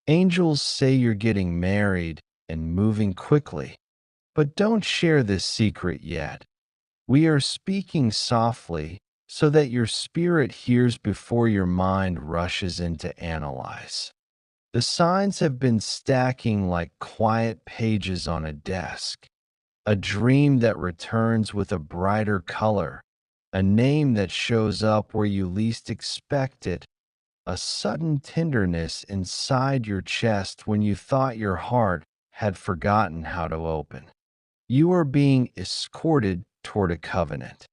Angels say you're getting married and moving quickly, but don't share this secret yet. We are speaking softly so that your spirit hears before your mind rushes in to analyze. The signs have been stacking like quiet pages on a desk. A dream that returns with a brighter color, a name that shows up where you least expect it, a sudden tenderness inside your chest when you thought your heart had forgotten how to open. You are being escorted toward a covenant.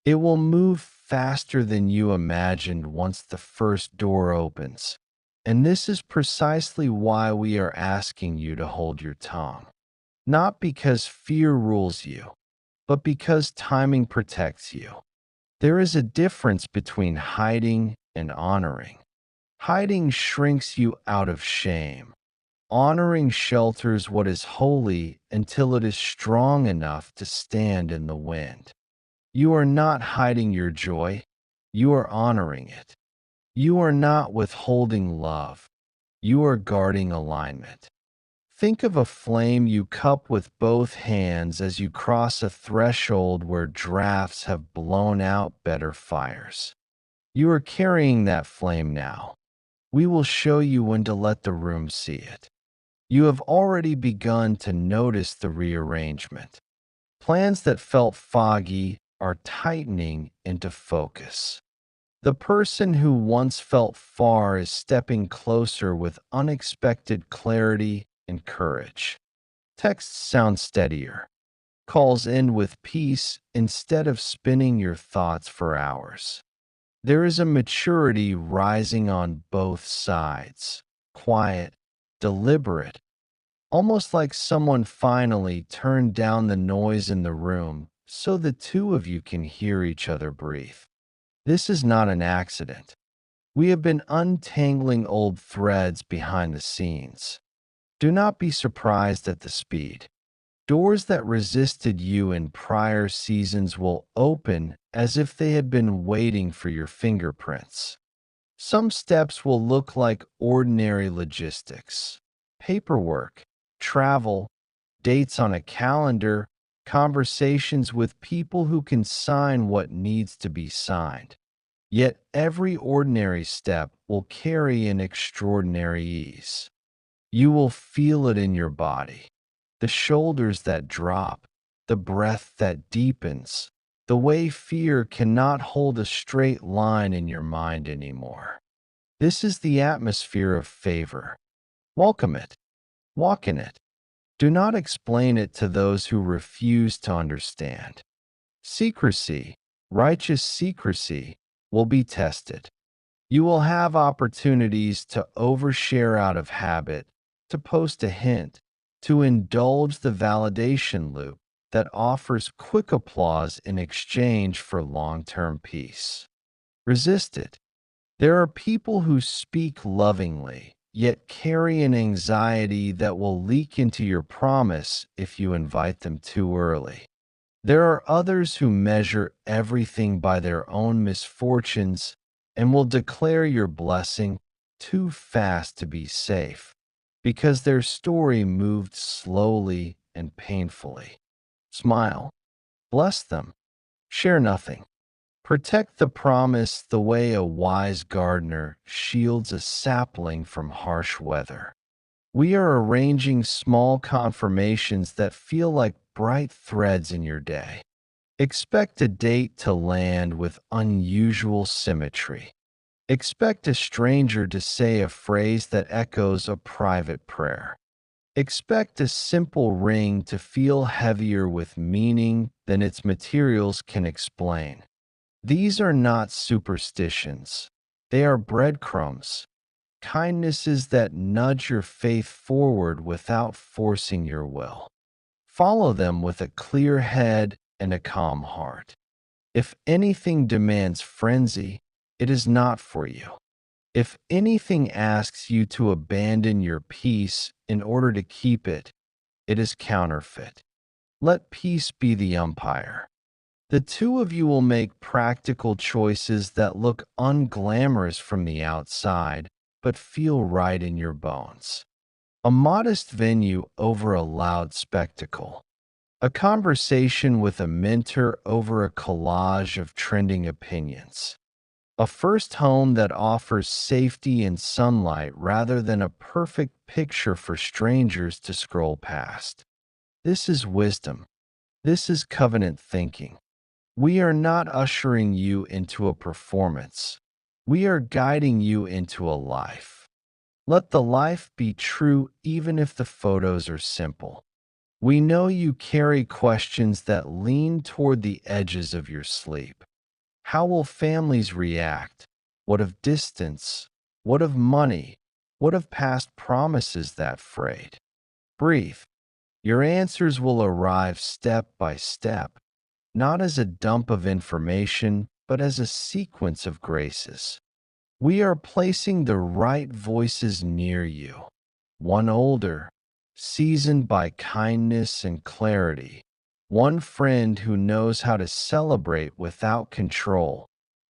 It will move faster than you imagined once the first door opens. And this is precisely why we are asking you to hold your tongue. Not because fear rules you, but because timing protects you. There is a difference between hiding and honoring. Hiding shrinks you out of shame. Honoring shelters what is holy until it is strong enough to stand in the wind. You are not hiding your joy, you are honoring it. You are not withholding love, you are guarding alignment. Think of a flame you cup with both hands as you cross a threshold where drafts have blown out better fires. You are carrying that flame now. We will show you when to let the room see it. You have already begun to notice the rearrangement. Plans that felt foggy are tightening into focus. The person who once felt far is stepping closer with unexpected clarity and courage. Texts sound steadier. Calls end with peace instead of spinning your thoughts for hours. There is a maturity rising on both sides, quiet, deliberate, almost like someone finally turned down the noise in the room so the two of you can hear each other breathe. This is not an accident. We have been untangling old threads behind the scenes. Do not be surprised at the speed. Doors that resisted you in prior seasons will open as if they had been waiting for your fingerprints. Some steps will look like ordinary logistics, paperwork, travel, dates on a calendar, conversations with people who can sign what needs to be signed. Yet every ordinary step will carry an extraordinary ease. You will feel it in your body, the shoulders that drop, the breath that deepens, the way fear cannot hold a straight line in your mind anymore. This is the atmosphere of favor. Welcome it. Walk in it. Do not explain it to those who refuse to understand. Secrecy, righteous secrecy, will be tested. You will have opportunities to overshare out of habit, to post a hint, to indulge the validation loop that offers quick applause in exchange for long-term peace. Resist it. There are people who speak lovingly, yet carry an anxiety that will leak into your promise if you invite them too early. There are others who measure everything by their own misfortunes and will declare your blessing too fast to be safe, because their story moved slowly and painfully. Smile, bless them, share nothing. Protect the promise the way a wise gardener shields a sapling from harsh weather. We are arranging small confirmations that feel like bright threads in your day. Expect a date to land with unusual symmetry. Expect a stranger to say a phrase that echoes a private prayer. Expect a simple ring to feel heavier with meaning than its materials can explain. These are not superstitions. They are breadcrumbs, kindnesses that nudge your faith forward without forcing your will. Follow them with a clear head and a calm heart. If anything demands frenzy, it is not for you. If anything asks you to abandon your peace in order to keep it, it is counterfeit. Let peace be the umpire. The two of you will make practical choices that look unglamorous from the outside, but feel right in your bones. A modest venue over a loud spectacle. A conversation with a mentor over a collage of trending opinions. A first home that offers safety and sunlight rather than a perfect picture for strangers to scroll past. This is wisdom. This is covenant thinking. We are not ushering you into a performance. We are guiding you into a life. Let the life be true even if the photos are simple. We know you carry questions that lean toward the edges of your sleep. How will families react? What of distance? What of money? What of past promises that frayed? Breathe. Your answers will arrive step by step, not as a dump of information, but as a sequence of graces. We are placing the right voices near you, one older, seasoned by kindness and clarity, one friend who knows how to celebrate without control,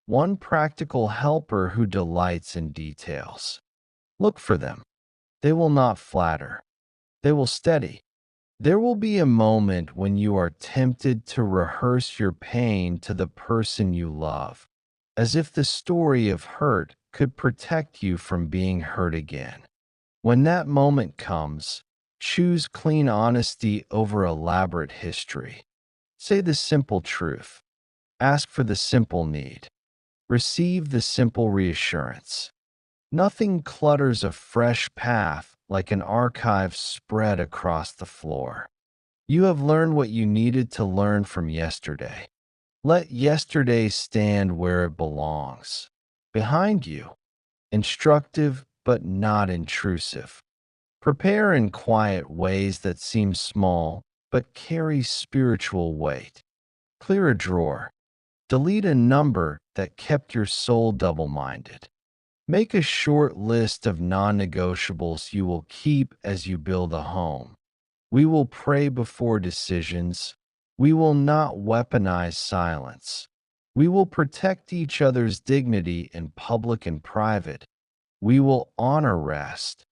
one practical helper who delights in details. Look for them. They will not flatter. They will steady. There will be a moment when you are tempted to rehearse your pain to the person you love, as if the story of hurt could protect you from being hurt again. When that moment comes, choose clean honesty over elaborate history. Say the simple truth. Ask for the simple need. Receive the simple reassurance. Nothing clutters a fresh path like an archive spread across the floor. You have learned what you needed to learn from yesterday. Let yesterday stand where it belongs, behind you, instructive but not intrusive. Prepare in quiet ways that seem small but carry spiritual weight. Clear a drawer. Delete a number that kept your soul double-minded. Make a short list of non-negotiables you will keep as you build a home. We will pray before decisions. We will not weaponize silence. We will protect each other's dignity in public and private. We will honor rest.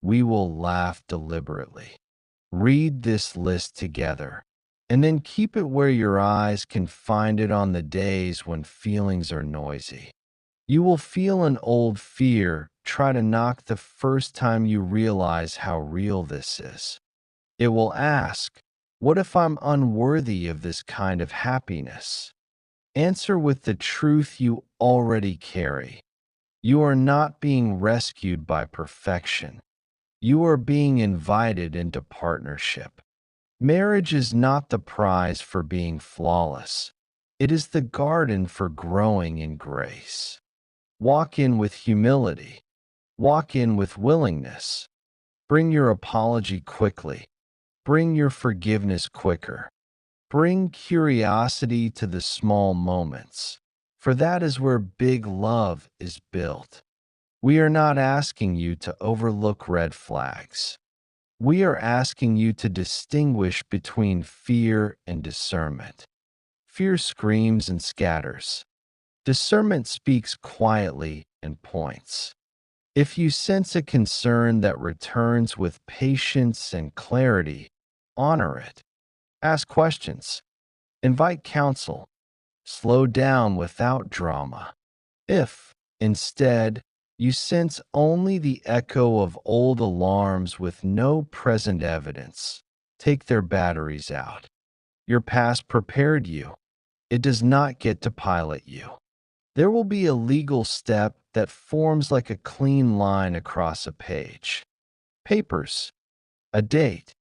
We will laugh deliberately. Read this list together, and then keep it where your eyes can find it on the days when feelings are noisy. You will feel an old fear try to knock the first time you realize how real this is. It will ask, what if I'm unworthy of this kind of happiness? Answer with the truth you already carry. You are not being rescued by perfection. You are being invited into partnership. Marriage is not the prize for being flawless. It is the garden for growing in grace. Walk in with humility. Walk in with willingness. Bring your apology quickly. Bring your forgiveness quicker. Bring curiosity to the small moments, for that is where big love is built. We are not asking you to overlook red flags. We are asking you to distinguish between fear and discernment. Fear screams and scatters. Discernment speaks quietly and points. If you sense a concern that returns with patience and clarity, honor it. Ask questions. Invite counsel. Slow down without drama. If, instead, you sense only the echo of old alarms with no present evidence, take their batteries out. Your past prepared you. It does not get to pilot you. There will be a legal step that forms like a clean line across a page. Papers, a date,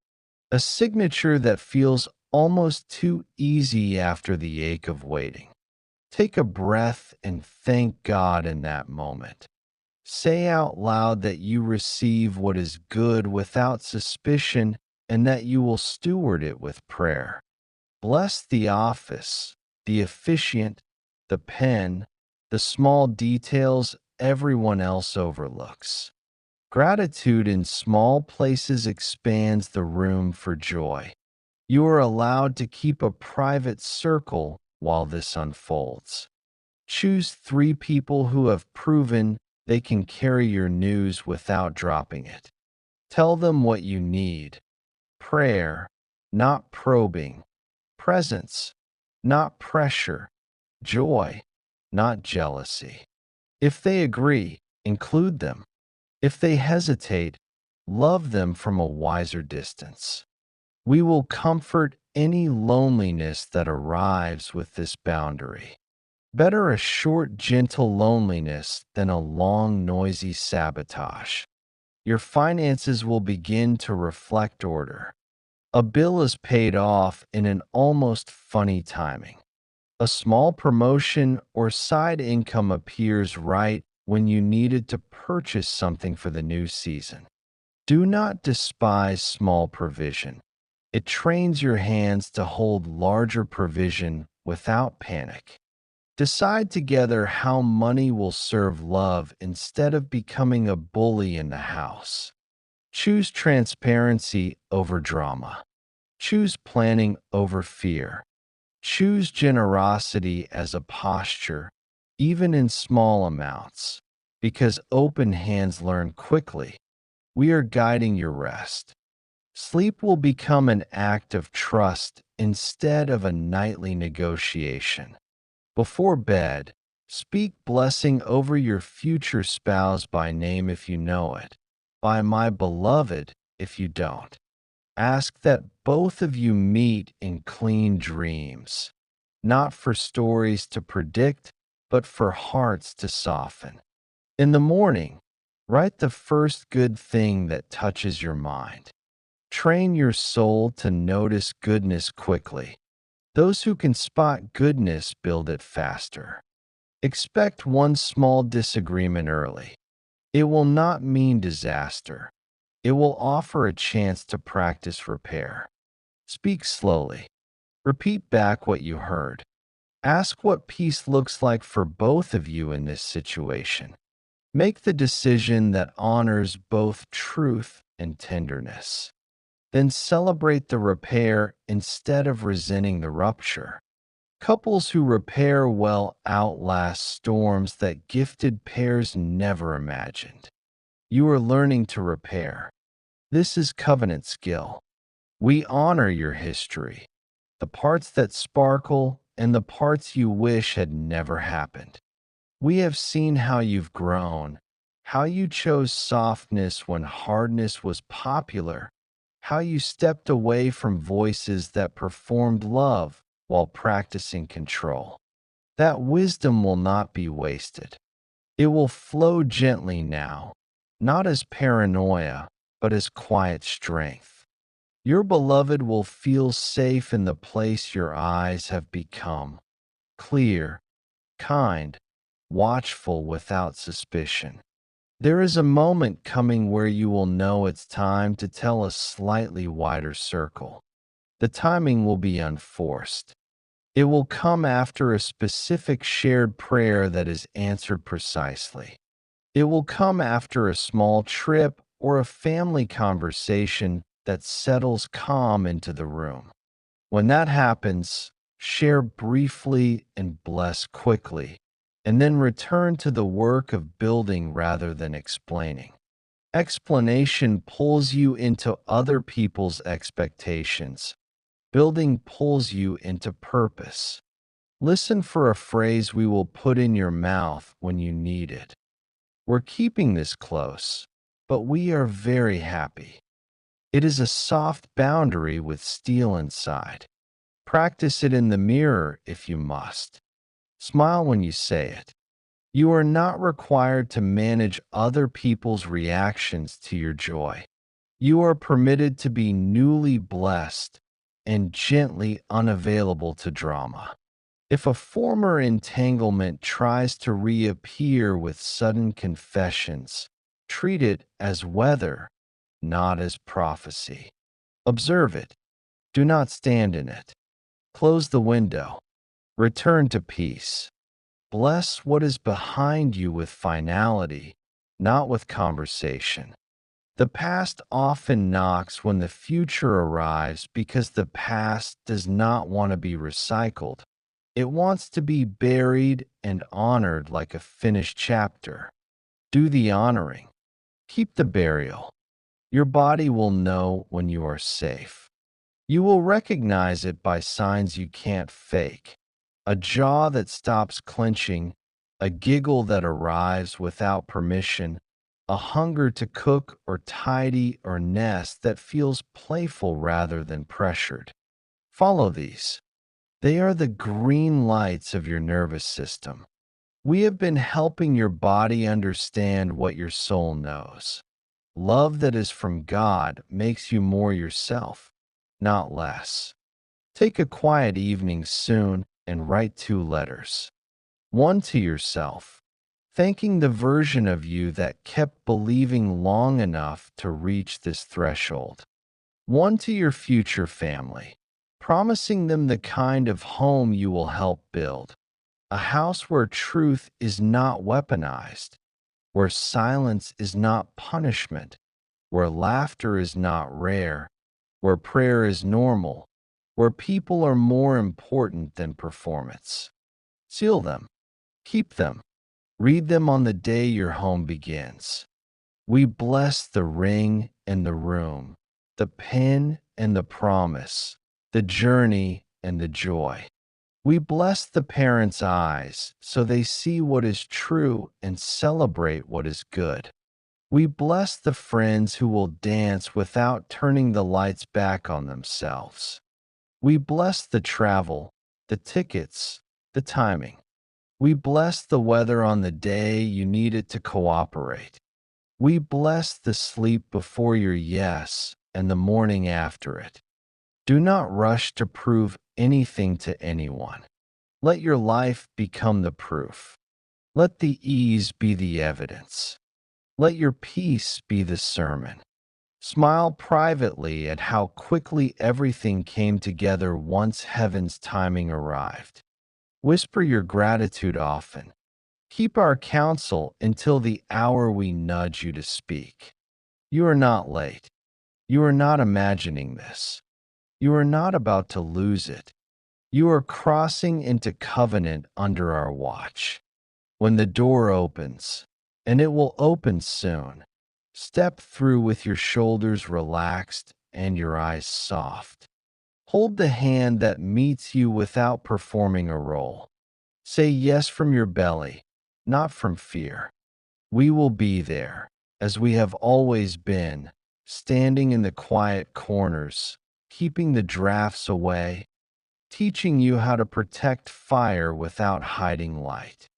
a signature that feels almost too easy after the ache of waiting. Take a breath and thank God in that moment. Say out loud that you receive what is good without suspicion and that you will steward it with prayer. Bless the office, the officiant, the pen, the small details everyone else overlooks. Gratitude in small places expands the room for joy. You are allowed to keep a private circle while this unfolds. Choose 3 people who have proven they can carry your news without dropping it. Tell them what you need: prayer, not probing; presence, not pressure; joy, not jealousy. If they agree, include them. If they hesitate, love them from a wiser distance. We will comfort any loneliness that arrives with this boundary. Better a short, gentle loneliness than a long, noisy sabotage. Your finances will begin to reflect order. A bill is paid off in an almost funny timing. A small promotion or side income appears right when you needed to purchase something for the new season. Do not despise small provision. It trains your hands to hold larger provision without panic. Decide together how money will serve love instead of becoming a bully in the house. Choose transparency over drama. Choose planning over fear. Choose generosity as a posture, even in small amounts, because open hands learn quickly. We are guiding your rest. Sleep will become an act of trust instead of a nightly negotiation. Before bed, speak blessing over your future spouse by name if you know it, by my beloved if you don't. Ask that both of you meet in clean dreams, not for stories to predict, but for hearts to soften. In the morning, write the first good thing that touches your mind. Train your soul to notice goodness quickly. Those who can spot goodness build it faster. Expect one small disagreement early. It will not mean disaster. It will offer a chance to practice repair. Speak slowly. Repeat back what you heard. Ask what peace looks like for both of you in this situation. Make the decision that honors both truth and tenderness. Then celebrate the repair instead of resenting the rupture. Couples who repair well outlast storms that gifted pairs never imagined. You are learning to repair. This is covenant skill. We honor your history, the parts that sparkle and the parts you wish had never happened. We have seen how you've grown, how you chose softness when hardness was popular, how you stepped away from voices that performed love while practicing control. That wisdom will not be wasted. It will flow gently now, not as paranoia, but as quiet strength. Your beloved will feel safe in the place your eyes have become: clear, kind, watchful without suspicion. There is a moment coming where you will know it's time to tell a slightly wider circle. The timing will be unforced. It will come after a specific shared prayer that is answered precisely. It will come after a small trip or a family conversation that settles calm into the room. When that happens, share briefly and bless quickly, and then return to the work of building rather than explaining. Explanation pulls you into other people's expectations. Building pulls you into purpose. Listen for a phrase we will put in your mouth when you need it. We're keeping this close, but we are very happy. It is a soft boundary with steel inside. Practice it in the mirror if you must. Smile when you say it. You are not required to manage other people's reactions to your joy. You are permitted to be newly blessed and gently unavailable to drama. If a former entanglement tries to reappear with sudden confessions, treat it as weather, not as prophecy. Observe it. Do not stand in it. Close the window. Return to peace. Bless what is behind you with finality, not with conversation. The past often knocks when the future arrives because the past does not want to be recycled. It wants to be buried and honored like a finished chapter. Do the honoring. Keep the burial. Your body will know when you are safe. You will recognize it by signs you can't fake. A jaw that stops clenching, a giggle that arrives without permission, a hunger to cook or tidy or nest that feels playful rather than pressured. Follow these. They are the green lights of your nervous system. We have been helping your body understand what your soul knows. Love that is from God makes you more yourself, not less. Take a quiet evening soon and write 2 letters. One to yourself, thanking the version of you that kept believing long enough to reach this threshold. One to your future family, promising them the kind of home you will help build. A house where truth is not weaponized, where silence is not punishment, where laughter is not rare, where prayer is normal, where people are more important than performance. Seal them, keep them, read them on the day your home begins. We bless the ring and the room, the pen and the promise, the journey and the joy. We bless the parents' eyes so they see what is true and celebrate what is good. We bless the friends who will dance without turning the lights back on themselves. We bless the travel, the tickets, the timing. We bless the weather on the day you need it to cooperate. We bless the sleep before your yes and the morning after it. Do not rush to prove anything to anyone. Let your life become the proof. Let the ease be the evidence. Let your peace be the sermon. Smile privately at how quickly everything came together once heaven's timing arrived. Whisper your gratitude often. Keep our counsel until the hour we nudge you to speak. You are not late. You are not imagining this. You are not about to lose it. You are crossing into covenant under our watch. When the door opens, and it will open soon, step through with your shoulders relaxed and your eyes soft. Hold the hand that meets you without performing a role. Say yes from your belly, not from fear. We will be there, as we have always been, standing in the quiet corners, keeping the drafts away, teaching you how to protect fire without hiding light.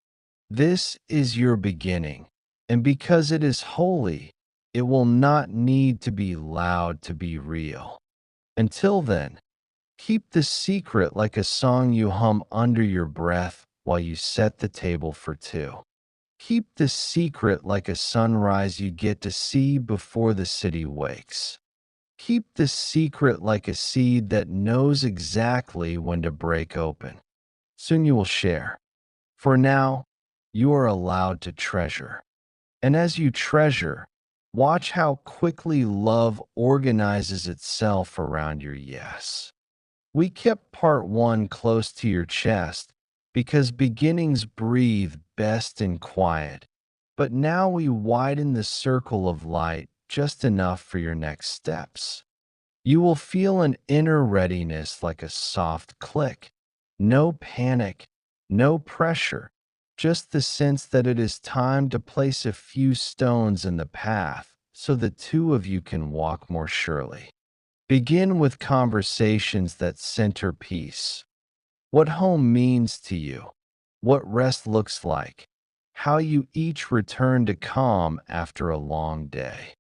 This is your beginning, and because it is holy, it will not need to be loud to be real. Until then, keep the secret like a song you hum under your breath while you set the table for 2. Keep the secret like a sunrise you get to see before the city wakes. Keep the secret like a seed that knows exactly when to break open. Soon you will share. For now, you are allowed to treasure. And as you treasure, watch how quickly love organizes itself around your yes. We kept part 1 close to your chest because beginnings breathe best in quiet. But now we widen the circle of light just enough for your next steps. You will feel an inner readiness like a soft click. No panic, no pressure, just the sense that it is time to place a few stones in the path so the 2 of you can walk more surely. Begin with conversations that center peace. What home means to you, what rest looks like, how you each return to calm after a long day.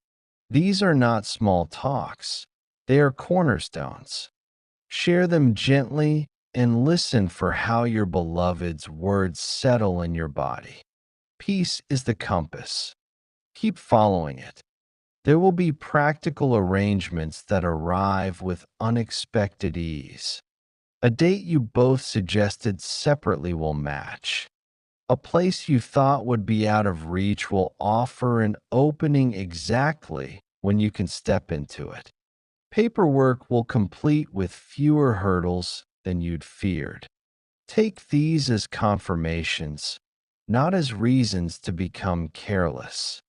These are not small talks, they are cornerstones. Share them gently and listen for how your beloved's words settle in your body. Peace is the compass. Keep following it. There will be practical arrangements that arrive with unexpected ease. A date you both suggested separately will match. A place you thought would be out of reach will offer an opening exactly when you can step into it. Paperwork will complete with fewer hurdles than you'd feared. Take these as confirmations, not as reasons to become careless.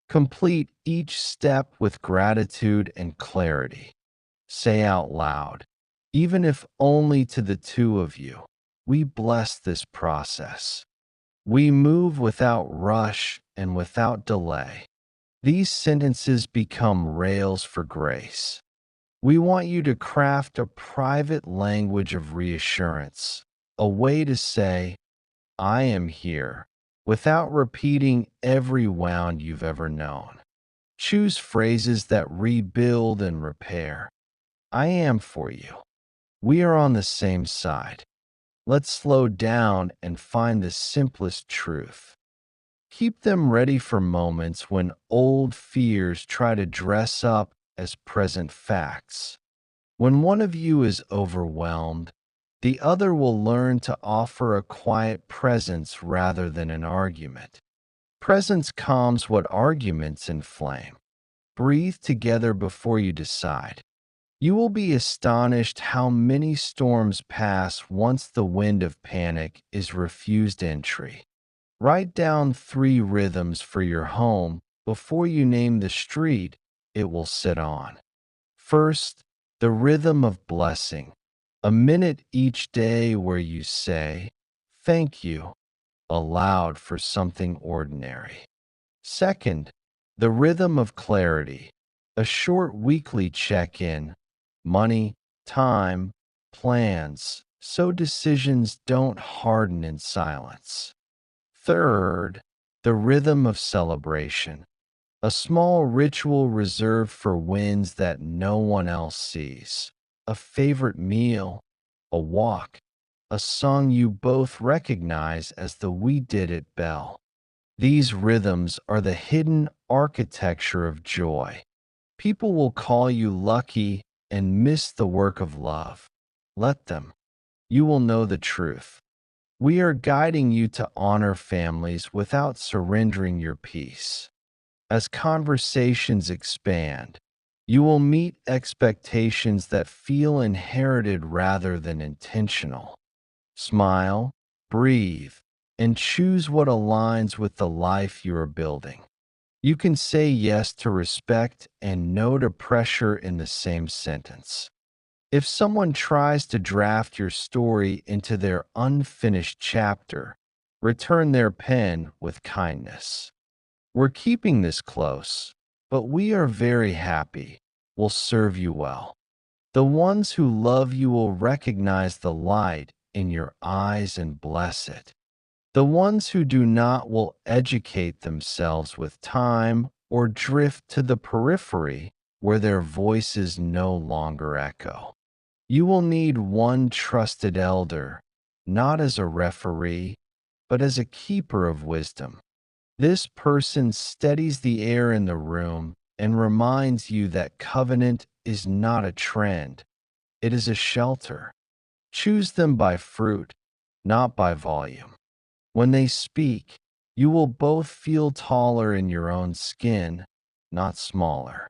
Complete each step with gratitude and clarity. Say out loud, even if only to the two of you, we bless this process. We move without rush and without delay. These sentences become rails for grace. We want you to craft a private language of reassurance, a way to say, I am here, without repeating every wound you've ever known. Choose phrases that rebuild and repair. I am for you. We are on the same side. Let's slow down and find the simplest truth. Keep them ready for moments when old fears try to dress up as present facts. When one of you is overwhelmed, the other will learn to offer a quiet presence rather than an argument. Presence calms what arguments inflame. Breathe together before you decide. You will be astonished how many storms pass once the wind of panic is refused entry. Write down 3 rhythms for your home before you name the street it will sit on. First, the rhythm of blessing, a minute each day where you say, thank you, aloud for something ordinary. Second, the rhythm of clarity, a short weekly check-in, money, time, plans, so decisions don't harden in silence. Third, the rhythm of celebration, a small ritual reserved for wins that no one else sees. A favorite meal, a walk, a song you both recognize as the We Did It bell. These rhythms are the hidden architecture of joy. People will call you lucky and miss the work of love. Let them. You will know the truth. We are guiding you to honor families without surrendering your peace. As conversations expand, you will meet expectations that feel inherited rather than intentional. Smile, breathe, and choose what aligns with the life you are building. You can say yes to respect and no to pressure in the same sentence. If someone tries to draft your story into their unfinished chapter, return their pen with kindness. We're keeping this close, but we are very happy. We'll serve you well. The ones who love you will recognize the light in your eyes and bless it. The ones who do not will educate themselves with time or drift to the periphery where their voices no longer echo. You will need one trusted elder, not as a referee, but as a keeper of wisdom. This person steadies the air in the room and reminds you that covenant is not a trend, it is a shelter. Choose them by fruit, not by volume. When they speak, you will both feel taller in your own skin, not smaller.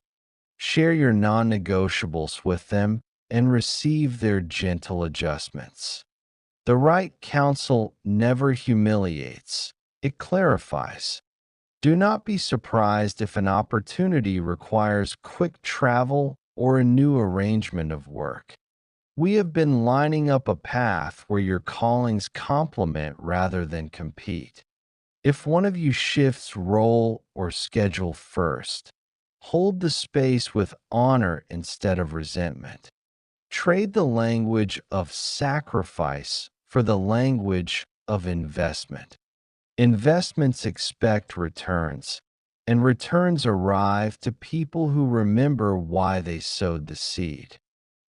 Share your non negotiables with them and receive their gentle adjustments. The right counsel never humiliates, it clarifies. Do not be surprised if an opportunity requires quick travel or a new arrangement of work. We have been lining up a path where your callings complement rather than compete. If one of you shifts role or schedule first, hold the space with honor instead of resentment. Trade the language of sacrifice for the language of investment. Investments expect returns, and returns arrive to people who remember why they sowed the seed.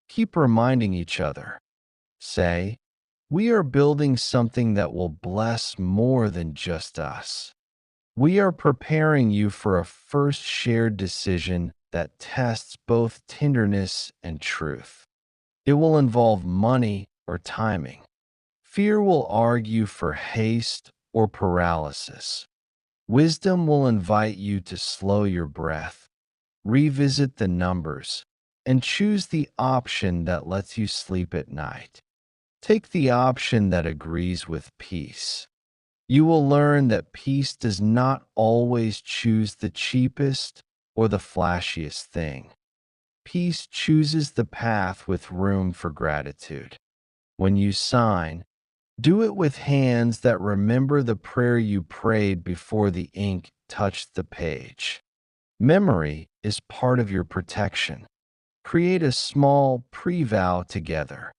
Keep reminding each other. Say, we are building something that will bless more than just us. We are preparing you for a first shared decision that tests both tenderness and truth. It will involve money or timing. Fear will argue for haste or paralysis. Wisdom will invite you to slow your breath, revisit the numbers, and choose the option that lets you sleep at night. Take the option that agrees with peace. You will learn that peace does not always choose the cheapest or the flashiest thing. Peace chooses the path with room for gratitude. When you sign, do it with hands that remember the prayer you prayed before the ink touched the page. Memory is part of your protection. Create a small pre-vow together,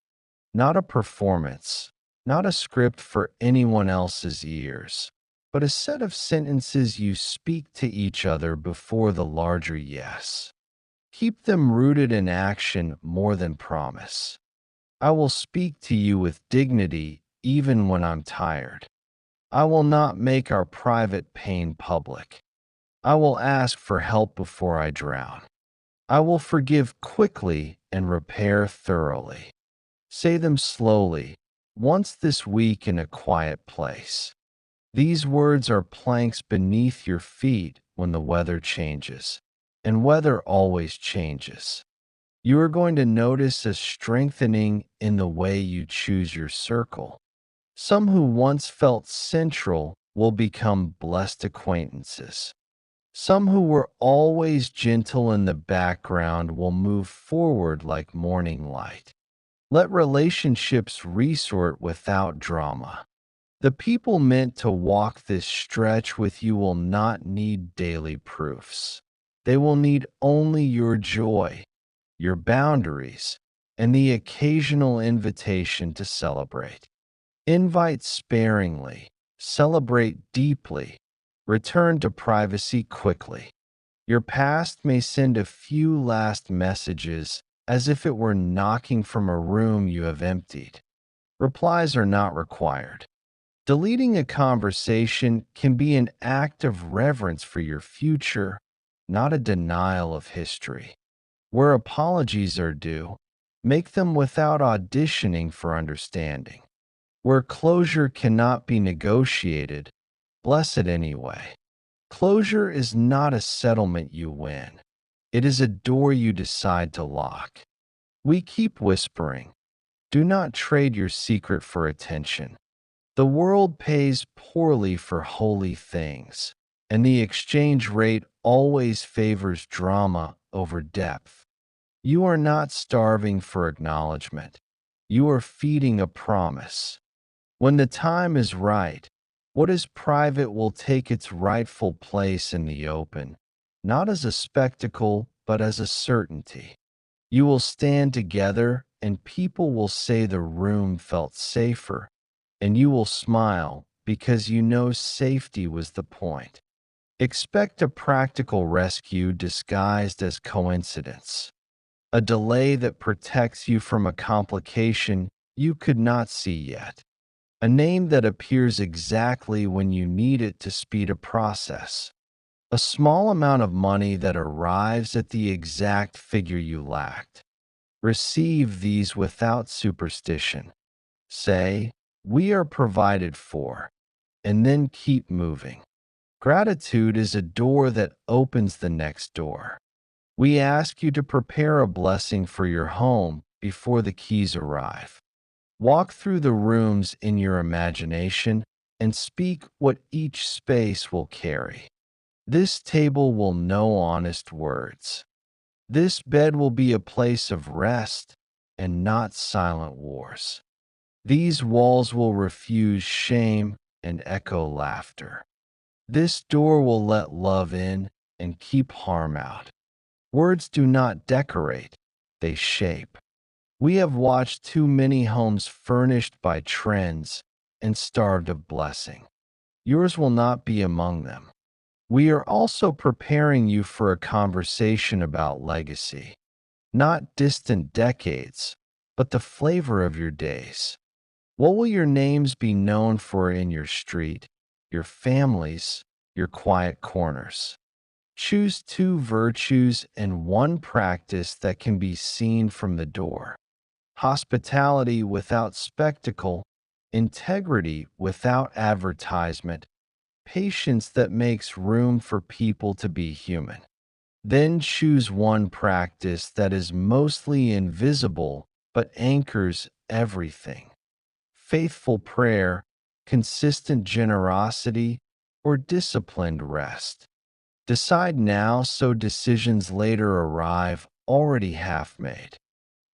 not a performance, not a script for anyone else's ears, but a set of sentences you speak to each other before the larger yes. Keep them rooted in action more than promise. I will speak to you with dignity even when I'm tired. I will not make our private pain public. I will ask for help before I drown. I will forgive quickly and repair thoroughly. Say them slowly, once this week in a quiet place. These words are planks beneath your feet when the weather changes, and weather always changes. You are going to notice a strengthening in the way you choose your circle. Some who once felt central will become blessed acquaintances. Some who were always gentle in the background will move forward like morning light. Let relationships resort without drama. The people meant to walk this stretch with you will not need daily proofs. They will need only your joy, your boundaries, and the occasional invitation to celebrate. Invite sparingly, celebrate deeply, return to privacy quickly. Your past may send a few last messages as if it were knocking from a room you have emptied. Replies are not required. Deleting a conversation can be an act of reverence for your future, not a denial of history. Where apologies are due, make them without auditioning for understanding. Where closure cannot be negotiated, bless it anyway. Closure is not a settlement you win. It is a door you decide to lock. We keep whispering. Do not trade your secret for attention. The world pays poorly for holy things, and the exchange rate always favors drama over depth. You are not starving for acknowledgement. You are feeding a promise. When the time is right, what is private will take its rightful place in the open, not as a spectacle, but as a certainty. You will stand together, and people will say the room felt safer, and you will smile because you know safety was the point. Expect a practical rescue disguised as coincidence, a delay that protects you from a complication you could not see yet. A name that appears exactly when you need it to speed a process. A small amount of money that arrives at the exact figure you lacked. Receive these without superstition. Say, "We are provided for," and then keep moving. Gratitude is a door that opens the next door. We ask you to prepare a blessing for your home before the keys arrive. Walk through the rooms in your imagination and speak what each space will carry. This table will know honest words. This bed will be a place of rest and not silent wars. These walls will refuse shame and echo laughter. This door will let love in and keep harm out. Words do not decorate, they shape. We have watched too many homes furnished by trends and starved of blessing. Yours will not be among them. We are also preparing you for a conversation about legacy, not distant decades, but the flavor of your days. What will your names be known for in your street, your families, your quiet corners? Choose two virtues and one practice that can be seen from the door. Hospitality without spectacle, integrity without advertisement, patience that makes room for people to be human. Then choose one practice that is mostly invisible but anchors everything. Faithful prayer, consistent generosity, or disciplined rest. Decide now so decisions later arrive already half made.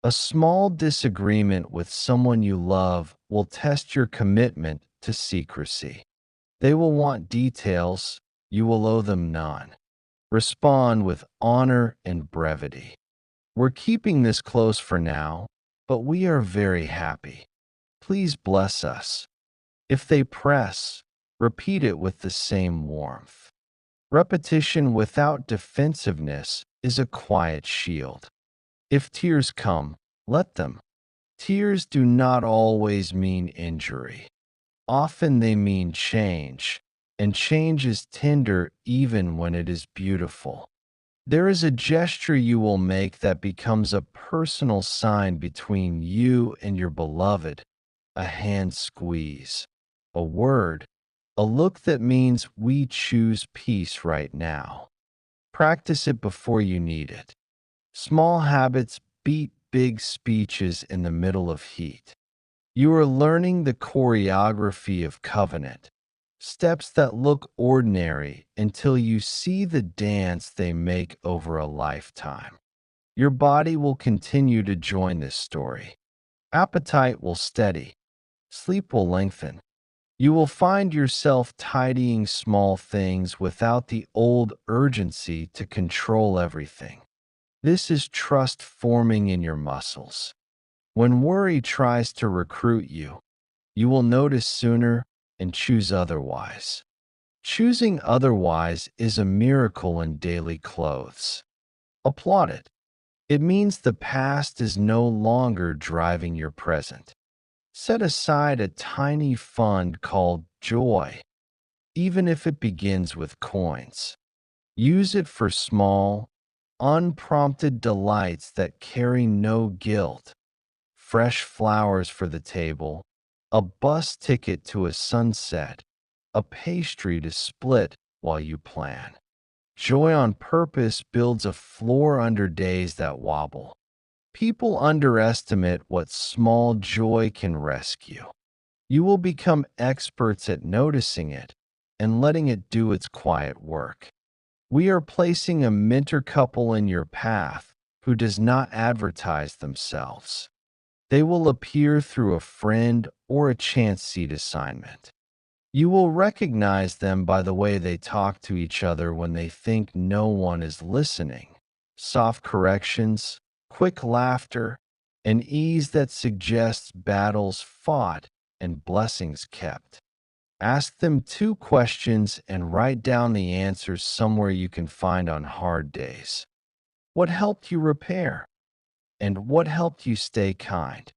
A small disagreement with someone you love will test your commitment to secrecy. They will want details, you will owe them none. Respond with honor and brevity. We're keeping this close for now, but we are very happy. Please bless us. If they press, repeat it with the same warmth. Repetition without defensiveness is a quiet shield. If tears come, let them. Tears do not always mean injury. Often they mean change, and change is tender even when it is beautiful. There is a gesture you will make that becomes a personal sign between you and your beloved, a hand squeeze, a word, a look that means we choose peace right now. Practice it before you need it. Small habits beat big speeches in the middle of heat. You are learning the choreography of covenant, steps that look ordinary until you see the dance they make over a lifetime. Your body will continue to join this story. Appetite will steady, sleep will lengthen. You will find yourself tidying small things without the old urgency to control everything. This is trust forming in your muscles. When worry tries to recruit you, you will notice sooner and choose otherwise. Choosing otherwise is a miracle in daily clothes. Applaud it. It means the past is no longer driving your present. Set aside a tiny fund called joy, even if it begins with coins. Use it for small, unprompted delights that carry no guilt. Fresh flowers for the table, a bus ticket to a sunset, a pastry to split while you plan. Joy on purpose builds a floor under days that wobble. People underestimate what small joy can rescue. You will become experts at noticing it and letting it do its quiet work. We are placing a mentor couple in your path who does not advertise themselves. They will appear through a friend or a chance seat assignment. You will recognize them by the way they talk to each other when they think no one is listening. Soft corrections, quick laughter, an ease that suggests battles fought and blessings kept. Ask them 2 questions and write down the answers somewhere you can find on hard days. What helped you repair? And what helped you stay kind?